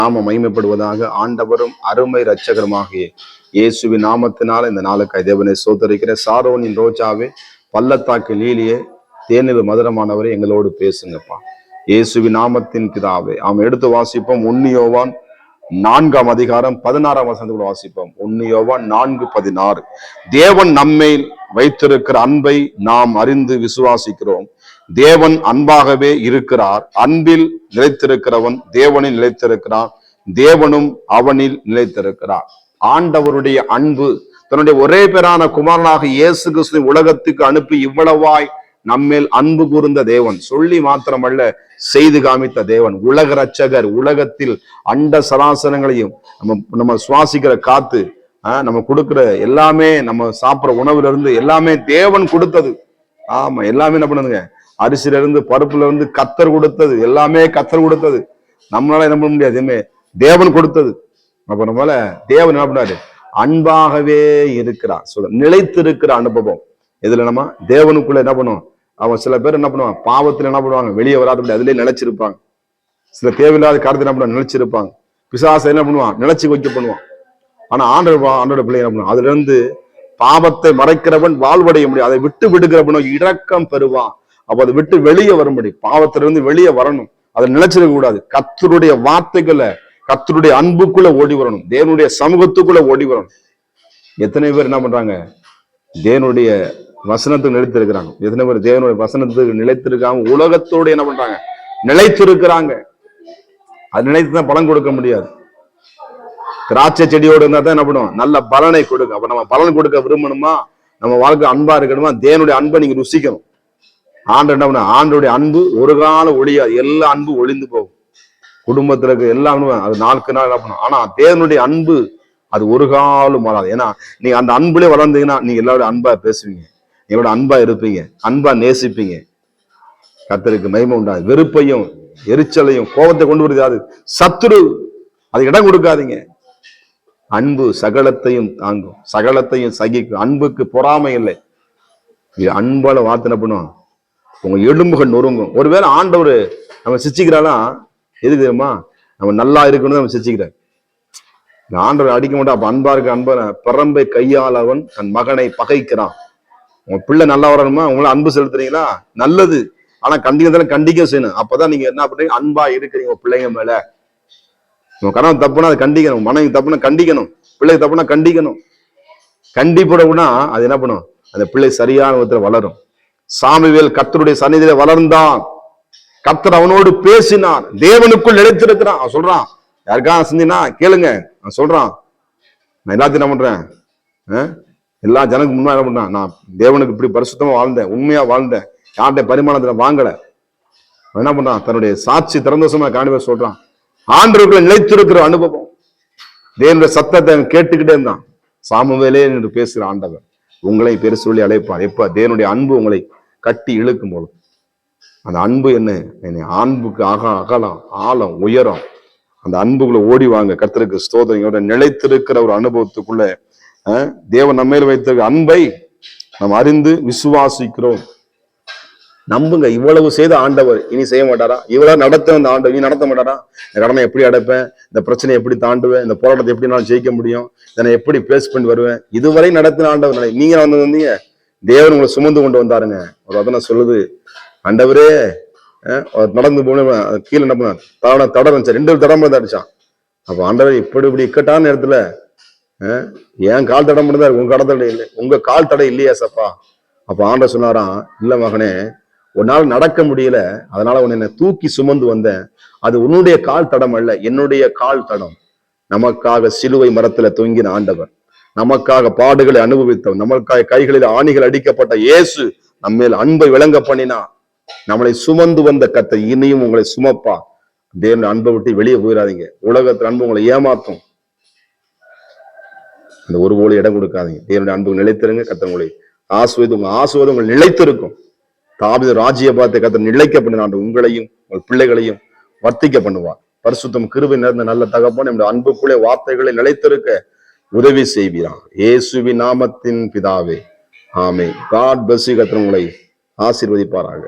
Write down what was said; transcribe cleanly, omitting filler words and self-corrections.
நாம மகிமைப்படுவதாக. ஆண்டவரும் அருமை இரட்சகருமாகிய இயேசுவின் நாமத்தினால இந்த நாளுக்காய் தேவனை சோதரிக்கிறேன். சாரோனின் ரோஜாவே, பள்ளத்தாக்கு லீலியே, தேனில் மதுரமானவரே, எங்களோடு பேசுங்கப்பா. இயேசுவின் நாமத்தின் பிதாவே. அவன் எடுத்து வாசிப்போம். 1 யோவான் 4ஆம் அதிகாரம் 16ஆம் வசனத்துக்குள்ள வாசிப்போம். 1 யோவான் 4:16. தேவன் நம்மேல் வைத்திருக்கிற அன்பை நாம் அறிந்து விசுவாசிக்கிறோம். தேவன் அன்பாகவே இருக்கிறார். அன்பில் நிலைத்திருக்கிறவன் தேவனில் நிலைத்திருக்கிறான், தேவனும் அவனில் நிலைத்திருக்கிறார். ஆண்டவருடைய அன்பு தன்னுடைய ஒரே பேரான குமாரனாக இயேசு கிறிஸ்துவை உலகத்துக்கு அனுப்பி இவ்வளவாய் நம்மேல் அன்பு கூர்ந்த தேவன், சொல்லி மாத்திரமல்ல செய்து காமித்த தேவன், உலக ரட்சகர். உலகத்தில் அண்ட சராசரங்களையும் நம்ம சுவாசிக்கிற காத்து, நம்ம கொடுக்கிற எல்லாமே, நம்ம சாப்பிட்ற உணவுல இருந்து எல்லாமே தேவன் கொடுத்தது. ஆமா, எல்லாமே என்ன பண்ணுதுங்க? அரிசியில இருந்து பருப்புல இருந்து கத்தர் கொடுத்தது, எல்லாமே கத்தர் கொடுத்தது. நம்மளால என்ன பண்ண முடியாது, எதுவுமே தேவன் கொடுத்தது. அப்ப நம்மளால தேவன் என்ன பண்ணாரு? அன்பாகவே இருக்கிறார். சொல்ல நிலைத்திருக்கிற அனுபவம் இதுல நம்ம தேவனுக்குள்ள என்ன பண்ணுவோம்? அவன் சில பேர் என்ன பண்ணுவான்? பாவத்துல என்ன பண்ணுவாங்க? வெளியே வராதபடி அதுலயே நிலைச்சிருப்பாங்க. சில தேவையில்லாத காரியத்தை என்ன பண்ணுவாங்க? நிலைச்சிருப்பாங்க. பிசாசை என்ன பண்ணுவான்? நிலைச்சு வைக்க பண்ணுவான். ஆனா ஆண்டோட பிள்ளை என்ன பண்ணுவான்? அதுல இருந்து பாவத்தை மறைக்கிறவன் வாழ்வடைய முடியும். அதை விட்டு விடுகிறவனோ இரக்கம் பெறுவான். அப்ப அதை விட்டு வெளியே வர முடியும். பாவத்திலிருந்து வெளியே வரணும். அதை நிலைச்சிருக்க கூடாது. கர்த்தருடைய வார்த்தைகளை, கர்த்தருடைய அன்புக்குள்ள ஓடி வரணும். தேவனுடைய சமூகத்துக்குள்ள ஓடி வரணும். எத்தனை பேர் என்ன பண்றாங்க? தேவனுடைய வசனத்துக்கு நிலைத்திருக்கிறாங்க. எத்தனை பேர் தேவனுடைய வசனத்துக்கு நிலைத்திருக்காங்க? உலகத்தோடு என்ன பண்றாங்க? நிலைத்திருக்கிறாங்க. அது நிலைத்துதான் பலன் கொடுக்க முடியாது. திராட்சை செடியோடு இருந்தா தான் என்ன பண்ணுவோம்? நல்ல பலனை கொடுக்கும். அப்ப நம்ம பலன் கொடுக்க விரும்பணுமா? நம்ம வாழ்க்கை அன்பா இருக்கணுமா? தேவனுடைய அன்பை நீங்க ருசிக்கணும். ஆண்டு என்ன பண்ண? ஆண்டுடைய அன்பு ஒரு கால ஒழியாது. எல்லா அன்பு ஒளிந்து போகும். குடும்பத்துல இருக்க எல்லா அன்பும் அது நாளுக்கு நாள் என்ன பண்ணும். ஆனா தேவனுடைய அன்பு அது ஒரு காலம் மாறாது. ஏன்னா நீங்க அந்த அன்புலேயே வளர்ந்தீங்கன்னா நீங்க எல்லாருடைய அன்பா பேசுவீங்க, எங்களோட அன்பா இருப்பீங்க, அன்பா நேசிப்பீங்க. கர்த்தருக்கு மகிமை உண்டாது. வெறுப்பையும் எரிச்சலையும் கோபத்தை கொண்டு வருது அது சத்துரு. அது இடம் கொடுக்காதீங்க. அன்பு சகலத்தையும் தாங்கும், சகலத்தையும் சகிக்கும். அன்புக்கு பொறாமை இல்லை. அன்பால வார்த்தை என்ன பண்ணுவோம்? உங்க எலும்புகள் நொறுங்கும். ஒருவேளை ஆண்டவர் நம்ம சிச்சிக்கிறாலாம் எதுக்கு தெரியுமா? நம்ம நல்லா இருக்கணும் நம்ம சிச்சிக்கிறார். ஆண்டவர் அடிக்க மாட்டோம். அப்ப அன்பா இருக்க அன்பா பிறம்பை கையால் அவன் தன் மகனை பகைக்கிறான். உங்க பிள்ளை நல்லா வரணுமா? உங்களை அன்பு செலுத்துறீங்களா? நல்லது. ஆனா கண்டிக்க செய்யணும். அப்பதான் நீங்க என்ன பண்றீங்க? அன்பா இருக்கிறீங்க உங்க பிள்ளைங்க மேல. உங்க கணவன் தப்புனா அதை கண்டிக்கணும். மனைவி தப்புனா கண்டிக்கணும். பிள்ளைக்கு தப்புனா கண்டிக்கணும். கண்டிப்படவுனா அது என்ன பண்ணும்? அந்த பிள்ளை சரியான விதத்துல வளரும். சாமுவேல் கர்த்தருடைய சந்நிதியில வளர்ந்தான். கர்த்தர் அவனோடு பேசினார். தேவனுக்குள் நிலைத்திருக்கிறான். அவன் சொல்றான், யாருக்காக செஞ்சினா கேளுங்க. நான் சொல்றான், நான் எல்லாத்தையும் என்ன பண்றேன்? எல்லா ஜனக்கு முன்னா என்ன பண்றான்? நான் தேவனுக்கு இப்படி பரிசுத்தமா வாழ்ந்தேன், உண்மையா வாழ்ந்தேன், யார்கிட்ட பரிமாணத்துல வாங்கல. என்ன பண்றான்? தன்னுடைய சாட்சி திறந்தோசமா காணிவே சொல்றான். ஆண்டவருக்குள்ள நிலைத்திருக்கிற அனுபவம். தேவனுடைய சத்தத்தை கேட்டுக்கிட்டே இருந்தான். சாமுவேலே என்று பேசுகிற ஆண்டவர் உங்களை பேர் சொல்லி அழைப்பார். எப்ப? தேவனுடைய அன்பு உங்களை கட்டி இழுக்கும் போது. அந்த அன்பு என்ன? அன்புக்கு அகலம், ஆழம், உயரம். அந்த அன்புக்குள்ள ஓடி வாங்க. கர்த்தருக்கு ஸ்தோத்திரம். நிலைத்திருக்கிற ஒரு அனுபவத்துக்குள்ள தேவன் நம்ம மேல் வைத்த அன்பை நாம் அறிந்து விசுவாசிக்கிறோம். நம்புங்க. இவ்வளவு செய்த ஆண்டவர் இனி செய்ய மாட்டாரா? இவ்வளவு நடத்த அந்த ஆண்டவர் இனி நடத்த மாட்டாரா? இந்த கடனை எப்படி அடைப்பேன்? இந்த பிரச்சனையை எப்படி தாண்டுவேன்? இந்த போராட்டத்தை எப்படி நான் ஜெயிக்க முடியும்? இதனை எப்படி பேஸ் பண்ணி வருவேன்? இதுவரை நடத்தின ஆண்டவர். நீங்க வந்தீங்க, தேவன் உங்களை சுமந்து கொண்டு வந்தாருங்க. ஒரு வசனம் சொல்லுது, ஆண்டவரே நடந்து போன கீழே என்ன பண்ண தடம் இருந்துச்சு, 2 தடம் அடிச்சான். அப்ப ஆண்டவர் இப்படி இக்கட்டான நேரத்துல ஏன் கால் தடம் மட்டும் தான், உங்க கால் தடை இல்லை, உங்க கால் தடை இல்லையா சப்பா? அப்ப ஆண்டவர் சொன்னாராம், இல்ல மகனே, உன்னால நடக்க முடியல, அதனால உன்னை தூக்கி சுமந்து வந்தேன். அது உன்னுடைய கால் தடம் அல்ல, என்னுடைய கால் தடம். நமக்காக சிலுவை மரத்துல தொங்கின ஆண்டவர், நமக்காக பாடுகளை அனுபவித்தவர், நமக்காக கைகளில் ஆணிகள் அடிக்கப்பட்ட இயேசு நம்மேல் அன்பை விளங்க பண்ணினா, நம்மளை சுமந்து வந்த கர்த்தர் இனியும் உங்களை சுமப்பா. தேவனுடைய அன்பை விட்டு வெளியே போயிடாதீங்க. உலகத்துல அன்பு உங்களை ஏமாத்தும். அந்த ஒரு போல இடம் கொடுக்காதீங்க. தேவனுடைய அன்பு நிலைத்திருங்க. கர்த்தர் உங்களை ஆசுவது, உங்க ஆசுவது உங்கள் நிலைத்திருக்கும். தாவீது ராஜ்யபாரத்தை கர்த்தர் நிலைக்க பண்ணினான். உங்களையும் உங்கள் பிள்ளைகளையும் வர்த்திக்க பண்ணுவார். பரிசுத்தம் கிருபை நிறைந்த நல்ல தகப்பன், நம்முடைய அன்புக்குள்ளே வார்த்தைகளை நிலைத்திருக்க உதவி செய்வீரார். இயேசுவின் நாமத்தின் பிதாவே, ஆமென். God bless you. கர்த்தர் உங்களை ஆசீர்வதிப்பாராக.